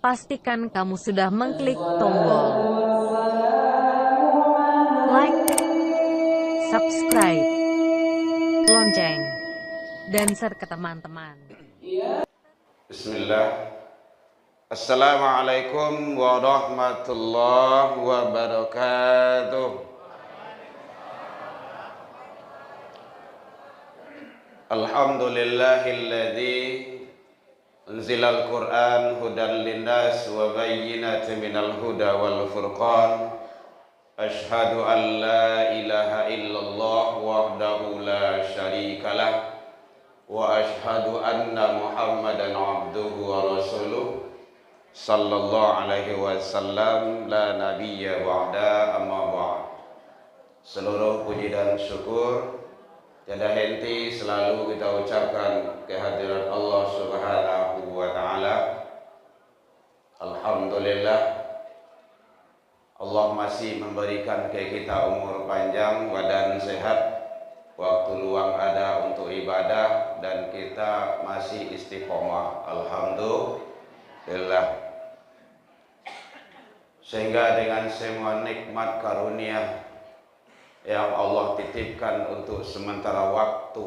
Pastikan kamu sudah mengklik tombol like, subscribe, lonceng, dan share ke teman-teman. Bismillah. Assalamualaikum warahmatullahi wabarakatuh. Alhamdulillahilladzi anzilal Qur'an hudan linnas wa bayyinatin minal huda wal furqan. Ashhadu an la ilaha illallah wahdahu la syarikalah wa ashhadu anna Muhammadan abduhu wa rasuluh sallallahu alaihi wasallam la nabiyya ba'da amma ba'd. Seluruh puji dan syukur tiada henti selalu kita ucapkan kehadiran Allah Subhanahu wa taala. Alhamdulillah, Allah masih memberikan ke kita umur panjang, badan sehat, waktu luang ada untuk ibadah, dan kita masih istiqomah. Alhamdulillah. Sehingga dengan semua nikmat karunia yang Allah titipkan untuk sementara waktu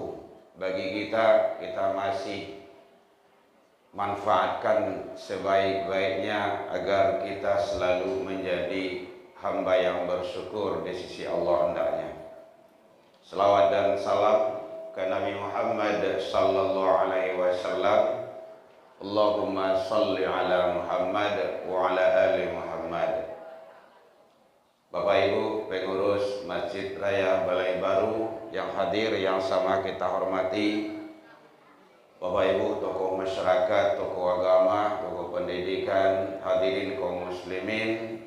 bagi kita, kita masih manfaatkan sebaik-baiknya agar kita selalu menjadi hamba yang bersyukur di sisi Allah hendaknya. Selawat dan salam ke Nabi Muhammad sallallahu alaihi wasallam. Allahumma salli ala Muhammad wa ala ali Muhammad. Bapak Ibu pengurus Masjid Raya Balai Baru yang hadir, yang sama kita hormati, Bapak Ibu tokoh masyarakat, tokoh agama, tokoh pendidikan, hadirin kaum muslimin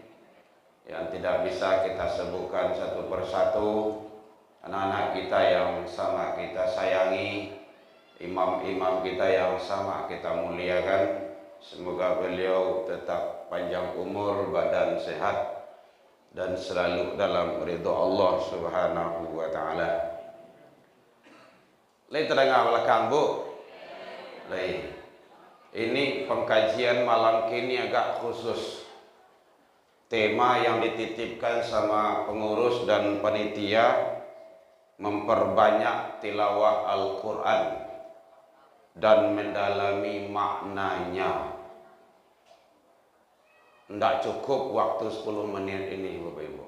yang tidak bisa kita sebutkan satu persatu, anak-anak kita yang sama kita sayangi, imam-imam kita yang sama kita muliakan. Semoga beliau tetap panjang umur, badan sehat, dan selalu dalam ridho Allah Subhanahu wa taala. Lai terdengar belakang Bu? Lai. Ini pengkajian malam kini agak khusus. Tema yang dititipkan sama pengurus dan panitia memperbanyak tilawah Al-Quran dan mendalami maknanya. Tidak cukup waktu 10 menit ini Bapak Ibu.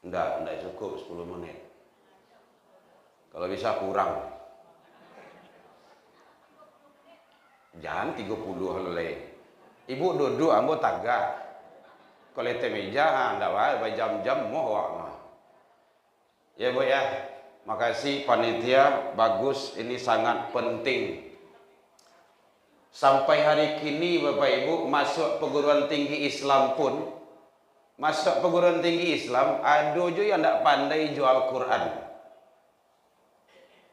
Tidak cukup 10 menit. Kalau bisa kurang. Jangan 30 halai. Ibu duduk ambo tagak. Kalau itu meja tidak baik jam-jam mohon. Ya Bu ya. Makasih panitia, bagus, ini sangat penting. Sampai hari kini Bapak Ibu masuk perguruan tinggi Islam pun, masuk perguruan tinggi Islam ada juga yang tidak pandai jual Quran,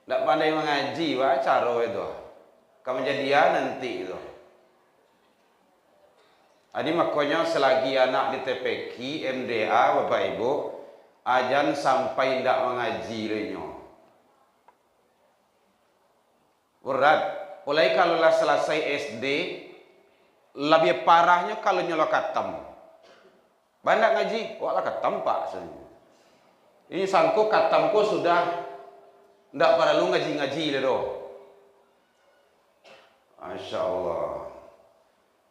tidak pandai mengaji, wah cara itu, kamu jadian nanti itu. Jadi makanya selagi anak di TPQ, MDA Bapak Ibu, ajan sampai tidak mengaji lenyo. Berat. Mulai kalau lah selesai SD, lebih parahnya kalau nyolok katam. Banyak ngaji, wala katam pak. Ini sangko katamku sudah tidak perlu ngaji-ngaji ledo. Masya Allah.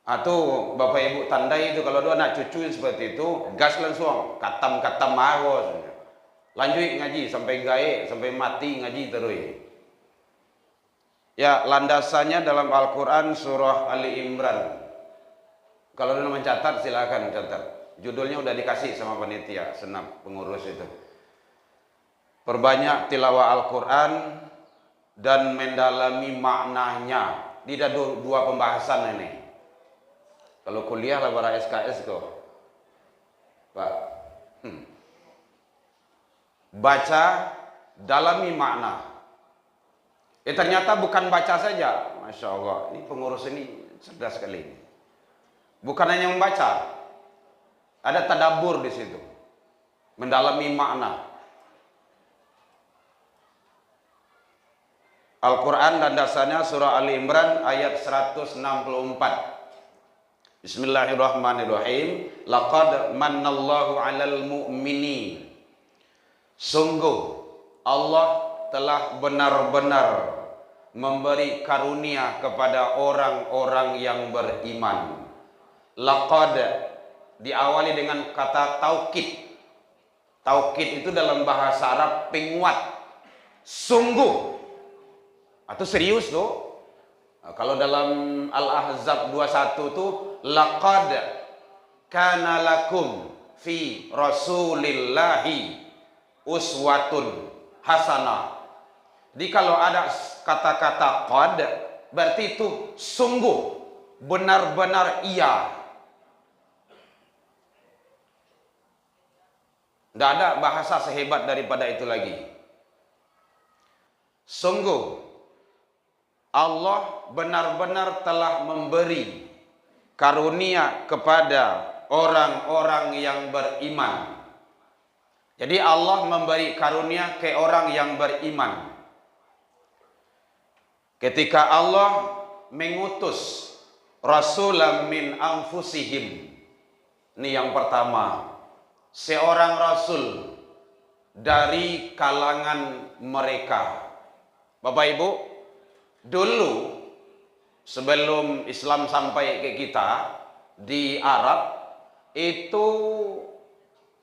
Atau Bapak Ibu tandai itu kalau ada anak cucu seperti itu, gas langsung, katam-katam marah. Lanjut ngaji sampai gae, sampai mati ngaji terus. Ya, landasannya dalam Al-Quran surah Ali Imran. Kalau anda mencatat silakan catat. Judulnya udah dikasih sama panitia, senam pengurus itu. Perbanyak tilawah Al-Quran dan mendalami maknanya. Tidak dua pembahasan ini. Kalau kuliah lah para SKS kok. Pak. Baca, dalami makna. Ternyata bukan baca saja. Masya Allah, ini pengurus ini cerdas sekali. Bukan hanya membaca, ada tadabbur di situ, mendalami makna. Al-Quran dan dasarnya surah Ali Imran ayat 164. Bismillahirrahmanirrahim. Laqad mannallahu 'alal mu'minin. Sungguh Allah telah benar-benar memberi karunia kepada orang-orang yang beriman. Laqad diawali dengan kata taukid. Taukid itu dalam bahasa Arab penguat. Sungguh. Atau serius tuh. Kalau dalam Al-Ahzab 21 tuh laqad kana lakum fi rasulillahi uswatun hasanah. Jadi kalau ada kata-kata qad berarti itu sungguh, benar-benar iya. Tidak ada bahasa sehebat daripada itu lagi. Sungguh Allah benar-benar telah memberi karunia kepada orang-orang yang beriman. Jadi Allah memberi karunia ke orang yang beriman. Ketika Allah mengutus rasulan min anfusihim. Ini yang pertama. Seorang rasul dari kalangan mereka. Bapak Ibu, dulu sebelum Islam sampai ke kita di Arab itu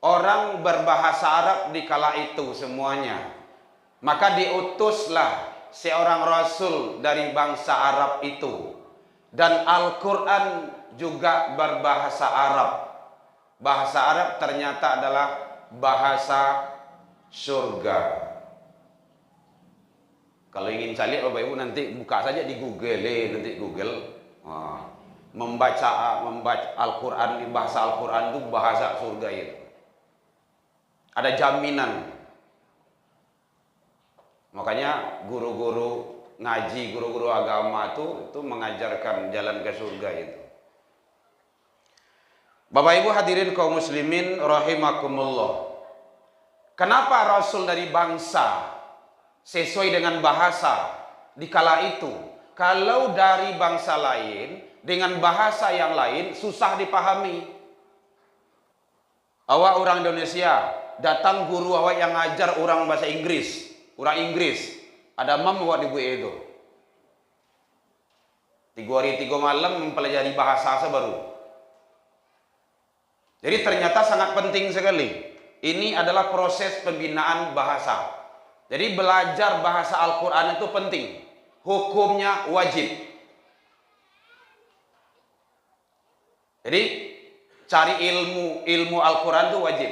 orang berbahasa Arab di kala itu semuanya. Maka diutuslah seorang rasul dari bangsa Arab itu, dan Al-Quran juga berbahasa Arab. Bahasa Arab ternyata adalah bahasa surga. Kalau ingin cari Bapak Ibu nanti buka saja di Google, nanti Google membaca Al-Quran, bahasa Al-Quran itu bahasa surga itu. Ada jaminan. Makanya guru-guru ngaji, guru-guru agama itu mengajarkan jalan ke surga itu. Bapak Ibu hadirin kaum muslimin rahimakumullah. Kenapa rasul dari bangsa sesuai dengan bahasa di kala itu? Kalau dari bangsa lain dengan bahasa yang lain susah dipahami. Awak orang Indonesia, datang guru awak yang ngajar orang bahasa Inggris, orang Inggris, ada mam awak di BE itu. 3 hari 3 malam mempelajari bahasa baru. Jadi ternyata sangat penting sekali. Ini adalah proses pembinaan bahasa. Jadi belajar bahasa Al-Quran itu penting. Hukumnya wajib. Jadi cari ilmu Al-Quran itu wajib.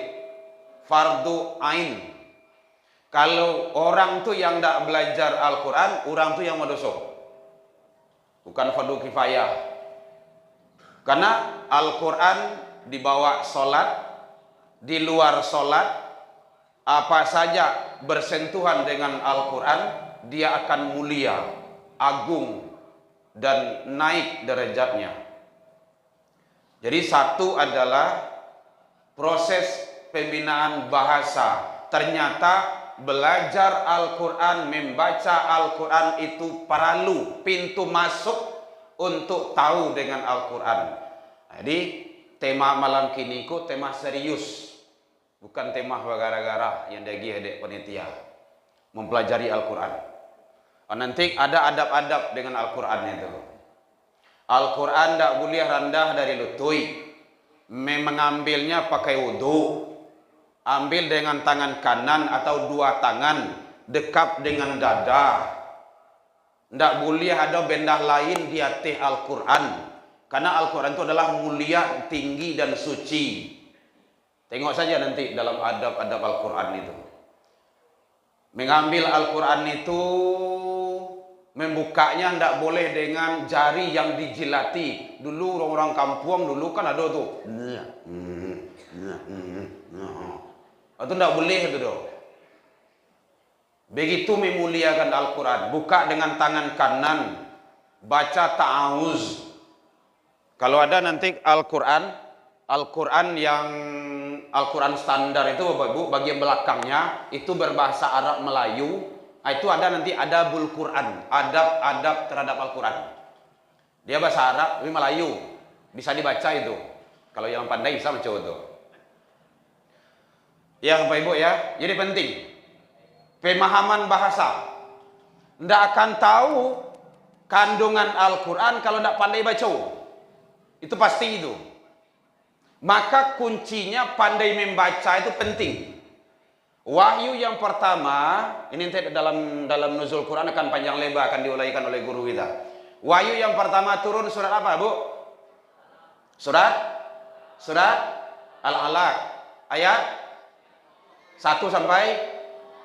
Fardu ain. Kalau orang tuh yang tidak belajar Al-Quran, orang tuh yang mendosa. Bukan fardu kifayah. Karena Al-Quran dibawa sholat, di luar sholat, apa saja bersentuhan dengan Al-Quran, dia akan mulia, agung, dan naik derajatnya. Jadi satu adalah proses pembinaan bahasa. Ternyata belajar Al-Quran, membaca Al-Quran itu perlu pintu masuk untuk tahu dengan Al-Quran. Jadi tema malam kini ku tema serius, bukan tema gara-gara yang dagi adek panitia mempelajari Al-Quran. Nanti ada adab-adab dengan Al-Quran itu. Al-Quran tidak boleh rendah dari lutut. Mengambilnya pakai wudhu, ambil dengan tangan kanan atau 2 tangan, dekap dengan dada. Tidak boleh ada benda lain di atas Al-Quran. Karena Al-Quran itu adalah mulia, tinggi, dan suci. Tengok saja nanti dalam adab-adab Al-Quran itu. Mengambil Al-Quran itu, membukanya tidak boleh dengan jari yang dijilati. Dulu orang-orang kampung dulu kan ada tuh. Itu tidak boleh itu doh. Begitu memuliakan Al-Quran. Buka dengan tangan kanan. Baca ta'awuz. Kalau ada nanti Al-Quran yang Al-Quran standar itu Bapak Ibu, bagian belakangnya itu berbahasa Arab Melayu, Itu ada nanti adabul Quran, adab-adab terhadap Al-Quran. Dia bahasa Arab, tapi Melayu. Bisa dibaca itu. Kalau yang pandai bisa baca itu. Ya Bapak Ibu ya, jadi penting. Pemahaman bahasa. Tidak akan tahu kandungan Al-Quran kalau tidak pandai baca. Itu pasti itu. Maka kuncinya pandai membaca itu penting. Wahyu yang pertama, ini nanti dalam nuzul Quran akan panjang lebar, akan diuraikan oleh guru kita. Wahyu yang pertama turun surat apa, Bu? Surat Al-Alaq. Ayat 1 sampai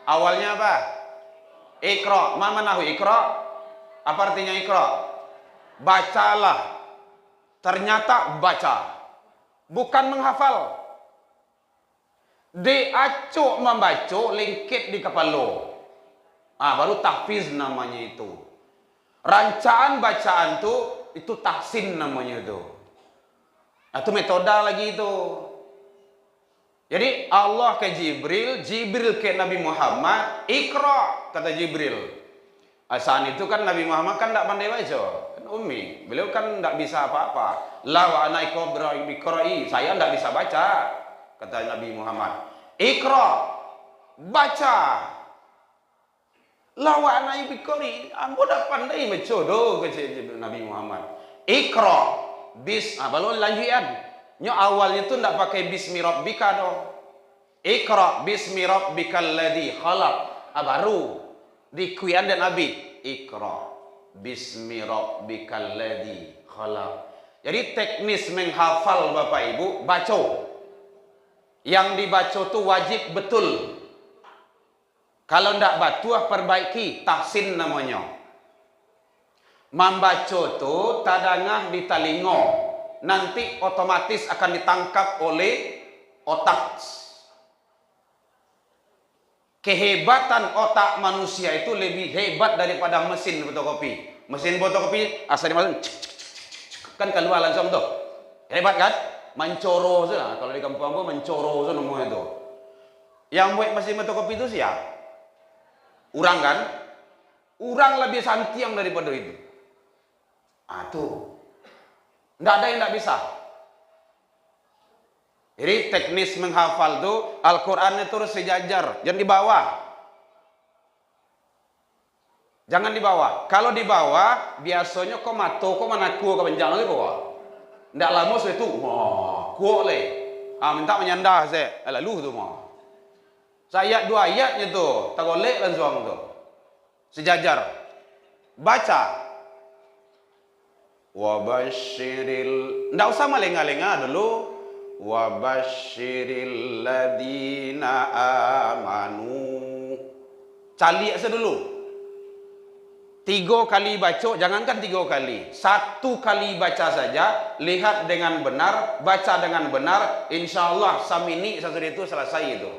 awalnya apa? Iqra. Mana nahu Iqra? Apa artinya Iqra? Bacalah. Ternyata baca. Bukan menghafal. Diacuk membaca, lingkit di kepala. Baru tahfiz namanya itu. Rancaan bacaan itu tahsin namanya itu. Itu metode lagi itu. Jadi Allah ke Jibril, Jibril ke Nabi Muhammad, Iqra kata Jibril. Saat itu kan Nabi Muhammad kan tidak pandai baca, kan ummi. Beliau kan tidak bisa apa-apa. La wa ana iqra'i, saya tidak bisa baca, kata Nabi Muhammad. Iqra, baca. La wa ana iqra'i, ambo tidak pandai baca do, kata Nabi Muhammad. Iqra, baru lanjutan. Nyo awalnya itu tidak pakai bismi rabbika do. Iqra bismi rabbikal ladzi khalaq. Baru dikuian dan Nabi. Iqra bismi rabbikal ladzi khalaq. Jadi teknis menghafal Bapak Ibu, baca. Yang dibaca itu wajib betul. Kalau tidak batuah perbaiki, tahsin namanya. Membaca itu tadangah di talingo. Nanti otomatis akan ditangkap oleh otak. Kehebatan otak manusia itu lebih hebat daripada mesin fotokopi. Mesin fotokopi asal dimasukin kan keluar langsung tuh. Hebat kan? Mencoro saja. Kalau di kampung aku mencoro saja namanya itu. Yang buat mesin fotokopi itu siapa? Urang kan? Urang lebih santiang daripada itu. Tuh. Tidak ada yang tidak bisa. Jadi teknis menghafal itu Al-Quran itu harus sejajar, jangan di bawah. Jangan di bawah. Kalau di bawah biasanya kau mato, kau manaku, kau benjang lagi bawah. Tidak lama sudah itu, kuat le. Minta menyandah saya, lalu tu mah. Saya 2 ayatnya tu, tak boleh langsung tu. Sejajar. Baca. Wabashiril, ndak usah malenga-lenga dulu. Wabashiril ladina amanu. Cali aja dulu. 3 kali baca, jangankan 3 kali. 1 kali baca saja, lihat dengan benar, baca dengan benar, insya Allah samini sesudah itu selesai itu.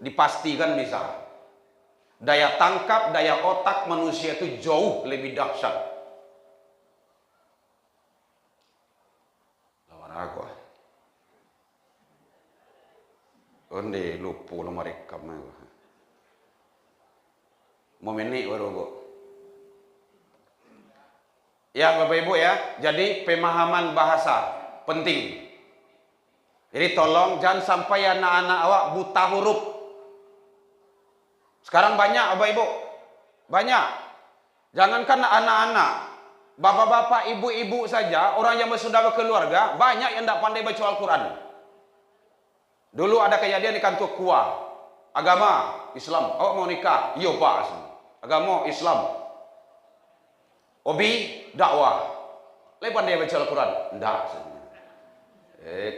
Dipastikan bisa. Daya tangkap, daya otak manusia itu jauh lebih dahsyat. Aku onde lupa nomor rekam aku. Momen ini baru Bu. Ya Bapak Ibu ya, jadi pemahaman bahasa penting. Jadi tolong jangan sampai anak-anak awak buta huruf. Sekarang banyak Bapak Ibu, banyak. Jangankan anak-anak, bapak-bapak, ibu-ibu saja, orang yang sudah berkeluarga, banyak yang tidak pandai baca Al-Quran. Dulu ada kejadian di kantor KUA, agama Islam, awak mau nikah? Iya Pak, agama Islam. Hobi dakwah, lebih pandai baca Al-Quran? Tidak.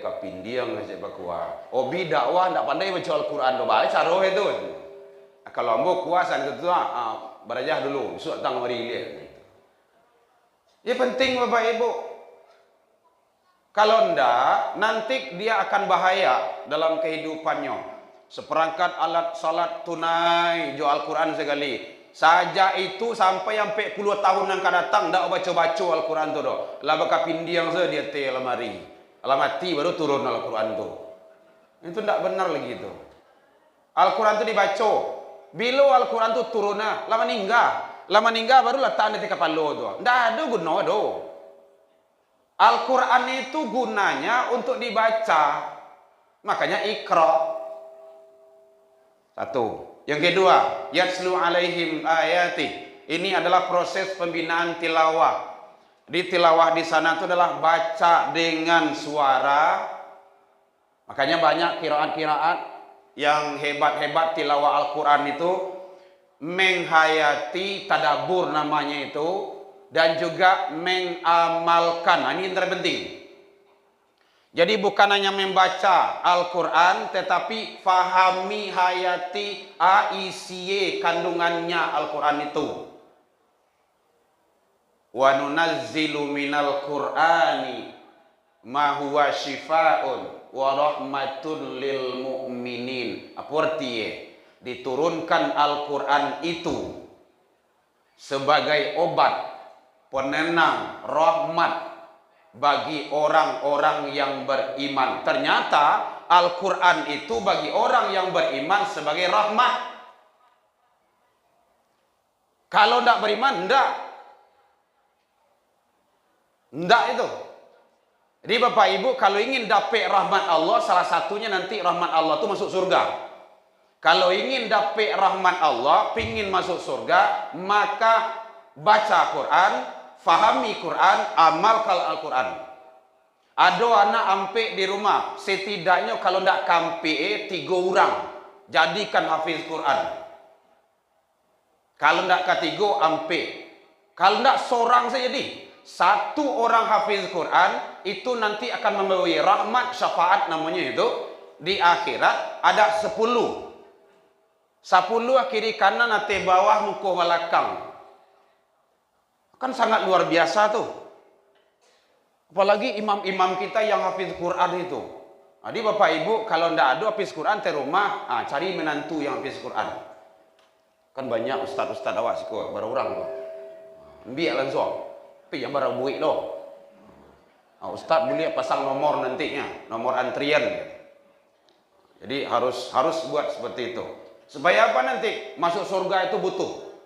Kapindiang saja Pak KUA. Hobi dakwah, tidak pandai baca Al-Quran, baca roh itu. Kalau ambo kuasa itu berajah dulu, besok datang mari lihat. Ya penting Bapak Ibu. Kalau enggak, nanti dia akan bahaya dalam kehidupannya. Seperangkat alat salat tunai, jual Al-Quran sekali. Saja itu sampai 40 tahun yang akan datang, enggak baca-baca Al-Quran itu. Lah bakal pindiang saja dia te lemari. Alamati baru turun Al-Quran itu. Itu enggak benar lagi itu. Al-Quran itu dibaca. Bila Al-Quran tu turunah, lama ninggal baru letak di kepala tu. Ndak ada guna do. Al-Quran itu gunanya untuk dibaca. Makanya Iqra. Satu. Yang kedua, yatslu alaihim ayati. Ini adalah proses pembinaan tilawah. Di tilawah di sana itu adalah baca dengan suara. Makanya banyak qiraat-qiraat yang hebat-hebat tilawah Al-Quran itu menghayati tadabbur namanya itu, dan juga mengamalkan. Nah, ini yang terpenting. Jadi bukan hanya membaca Al-Quran, tetapi fahami, hayati, isi kandungannya Al-Quran itu. Wa nunazzilu minal Qur'ani ma huwa shifaa'un wa rahmatun lil mu'minin. Apa artinya? Diturunkan Al-Quran itu sebagai obat, penenang, rahmat bagi orang-orang yang beriman. Ternyata Al-Quran itu bagi orang yang beriman sebagai rahmat. Kalau tidak beriman, tidak itu. Jadi Bapak Ibu, kalau ingin dapat rahmat Allah, salah satunya nanti rahmat Allah itu masuk surga. Kalau ingin dapat rahmat Allah, pingin masuk surga, maka baca Quran, fahami Quran, amalkan Al-Quran. Ada anak ampe di rumah, setidaknya kalau tidak kampe 3 orang, jadikan hafiz Quran. Kalau tidak ketiga, ampe. Kalau tidak seorang saja jadi. 1 orang hafiz Quran itu nanti akan membawa rahmat syafaat namanya itu di akhirat. Ada 10 kiri kanan nanti bawah muka belakang. Kan sangat luar biasa tuh. Apalagi imam-imam kita yang hafiz Quran itu. Jadi Bapak Ibu kalau tidak ada hafiz Quran di rumah, cari menantu yang hafiz Quran. Kan banyak ustaz-ustaz awak sih kok, baru orang tuh. Biar langsung. Tapi yang baru buik loh. Ustaz boleh pasang nomor nantinya, nomor antrian. Jadi harus buat seperti itu. Supaya apa nanti masuk surga itu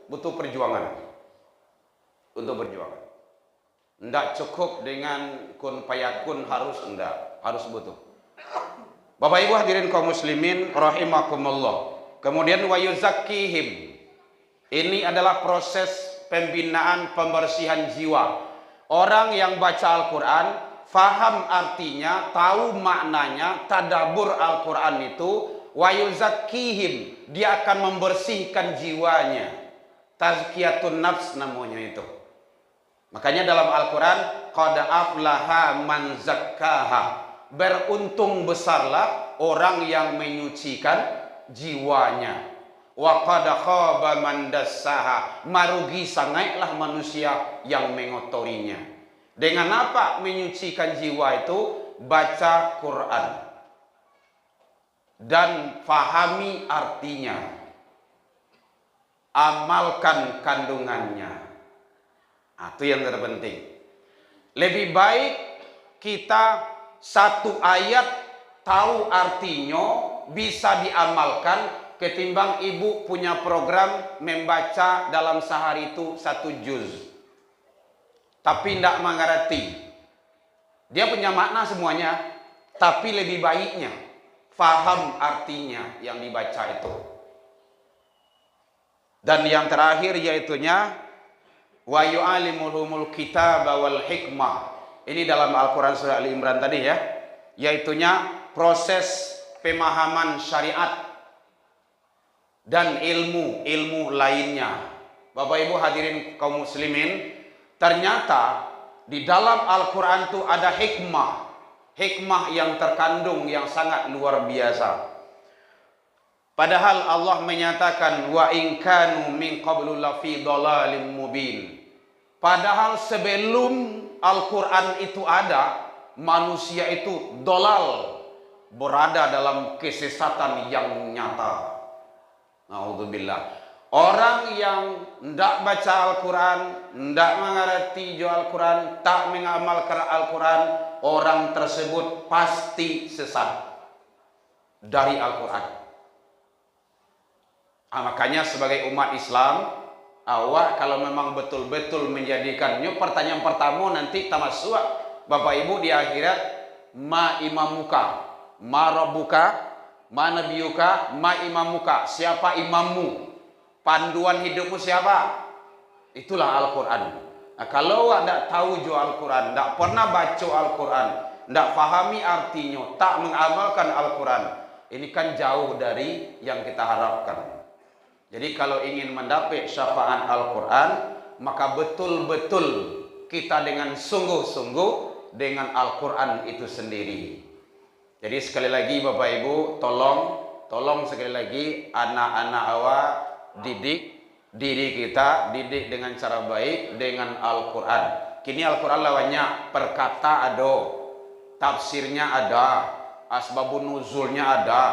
butuh perjuangan. Untuk berjuang. Tidak cukup dengan kun payakun, harus butuh. Bapak Ibu hadirin kaum muslimin rahimakumullah. Kemudian wa yuzakkihim. Ini adalah proses pembinaan pembersihan jiwa. Orang yang baca Al-Quran, faham artinya, tahu maknanya, tadabbur Al-Quran itu, wa yuzakkihim, dia akan membersihkan jiwanya. Tazkiyatun nafs namanya itu. Makanya dalam Al-Quran, qad aflaha man zakkaha. Beruntung besarlah orang yang menyucikan jiwanya. Wa qad khaba man dassaha. Marugi sangatlah manusia yang mengotorinya. Dengan apa menyucikan jiwa itu? Baca Quran dan fahami artinya, amalkan kandungannya. Itu yang terpenting. Lebih baik kita satu ayat tahu artinya, bisa diamalkan, ketimbang ibu punya program membaca dalam sehari itu 1 juz tapi tidak mengerti. Dia punya makna semuanya, tapi lebih baiknya faham artinya yang dibaca itu. Dan yang terakhir yaitunya wa yu'allimuhumul kitaba wal hikmah. Ini dalam Al-Quran surah Ali Imran tadi ya, yaitunya proses pemahaman syariat dan ilmu lainnya. Bapak Ibu hadirin kaum muslimin, ternyata di dalam Al-Quran itu ada hikmah yang terkandung yang sangat luar biasa. Padahal Allah menyatakan wa in kanu min qablu lafi dhalalim mubin. Padahal sebelum Al-Quran itu ada, manusia itu dolal, berada dalam kesesatan yang nyata. Naudzubillah. Orang yang tidak baca Al-Quran, tidak mengerti Al-Quran, tak mengamalkan Al-Quran, orang tersebut pasti sesat dari Al-Quran. Makanya sebagai umat Islam, awak kalau memang betul-betul menjadikannya, pertanyaan pertama nanti tamasuk Bapak Ibu di akhirat, ma imamuka, ma rabbuka, ma nabiyuka, ma imamuka, siapa imammu, panduan hidupmu siapa? Itulah Al-Quran. Nah, kalau awak tidak tahu jo Al-Quran, tidak pernah baca Al-Quran, tidak pahami artinya, tak mengamalkan Al-Quran, ini kan jauh dari yang kita harapkan. Jadi kalau ingin mendapat syafaat Al-Quran, maka betul-betul kita dengan sungguh-sungguh dengan Al-Quran itu sendiri. Jadi sekali lagi Bapak Ibu, tolong sekali lagi anak-anak awak didik diri kita, didik dengan cara baik dengan Al-Quran. Kini Al-Quran lawannya perkata ada, tafsirnya ada, asbabun nuzulnya ada,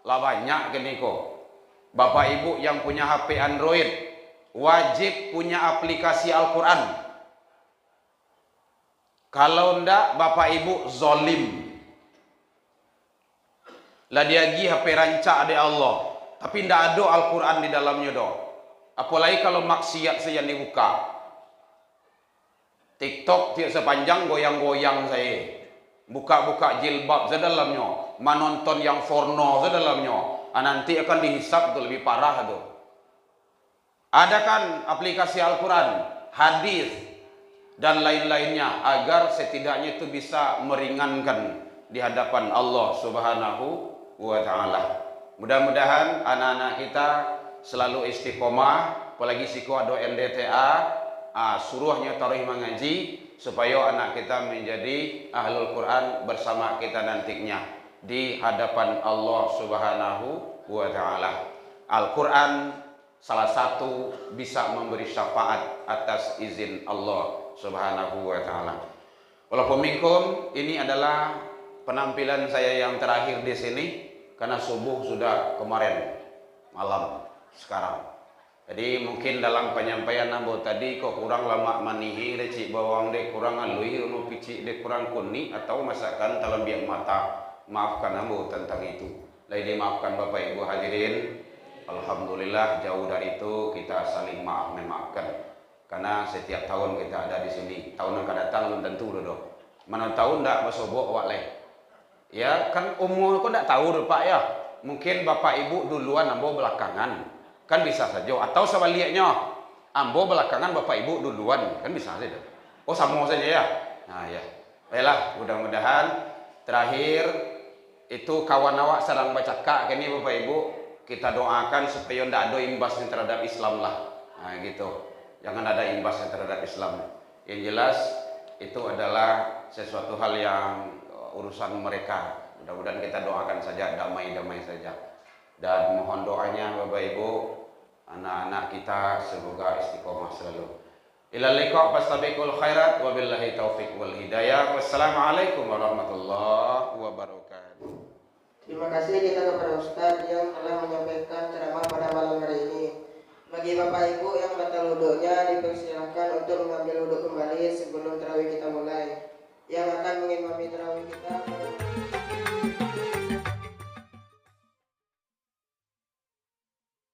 lah banyak gini kok. Bapak Ibu yang punya HP Android wajib punya aplikasi Al-Quran. Kalau ndak Bapak Ibu zolim. Lah dia gi HP rancak ada Allah, tapi ndak ada Al-Quran di dalamnya do. Apalagi kalau maksiat saya dibuka. TikTok tiap sepanjang goyang-goyang saya. Buka-buka jilbab saya dalamnya, menonton yang porno saya dalamnya. Nanti akan dihisap tuh lebih parah tuh. Ada kan aplikasi Al-Quran, hadis dan lain-lainnya agar setidaknya itu bisa meringankan di hadapan Allah Subhanahu wa taala. Mudah-mudahan anak-anak kita selalu istiqomah, apalagi siku ada NDTA, suruhnya taruh mengaji supaya anak kita menjadi ahlul Quran bersama kita nantinya di hadapan Allah Subhanahu wa taala. Al-Quran salah satu bisa memberi syafaat atas izin Allah Subhanahu wa taala. Walaupun minkum, ini adalah penampilan saya yang terakhir di sini karena subuh sudah kemarin malam sekarang. Jadi mungkin dalam penyampaian nabo tadi kok kurang lama manihi recik bawang dek kurang alui unu picik dek kurang kuni atau masakan dalam biang mata. Maafkan ambo tentang itu. Lain dimaafkan Bapak Ibu hadirin. Alhamdulillah jauh dari itu kita saling maaf memaafkan. Karena setiap tahun kita ada di sini. Tahun yang akan datang belum tentu dodo. Mana tahun ndak bersobok wak leh. Ya kan umur kok ndak tahu Pak ya. Mungkin Bapak Ibu duluan ambo belakangan. Kan bisa saja. Atau sebaliknya ambo belakangan Bapak Ibu duluan. Kan bisa saja. Oh sama saja ya. Nah ya. Baiklah mudah-mudahan terakhir itu kawan awak sedang baca kak kini Bapak Ibu kita doakan supaya tidak ada imbasnya terhadap Islam lah. Nah gitu, jangan ada imbasnya terhadap Islam. Yang jelas itu adalah sesuatu hal yang urusan mereka. Mudah-mudahan kita doakan saja damai-damai saja. Dan mohon doanya Bapak Ibu, anak-anak kita semoga istiqomah selalu. Ila liqa fastabiqul khairat wabillahi taufiq wal hidayah. Wassalamualaikum warahmatullahi wabarakatuh. Terima kasih kita kepada Ustadz yang telah menyampaikan ceramah pada malam hari ini. Bagi Bapak Ibu yang batal wudhunya dipersilakan untuk mengambil wudhu kembali sebelum tarawih kita mulai. Yang akan mengimami tarawih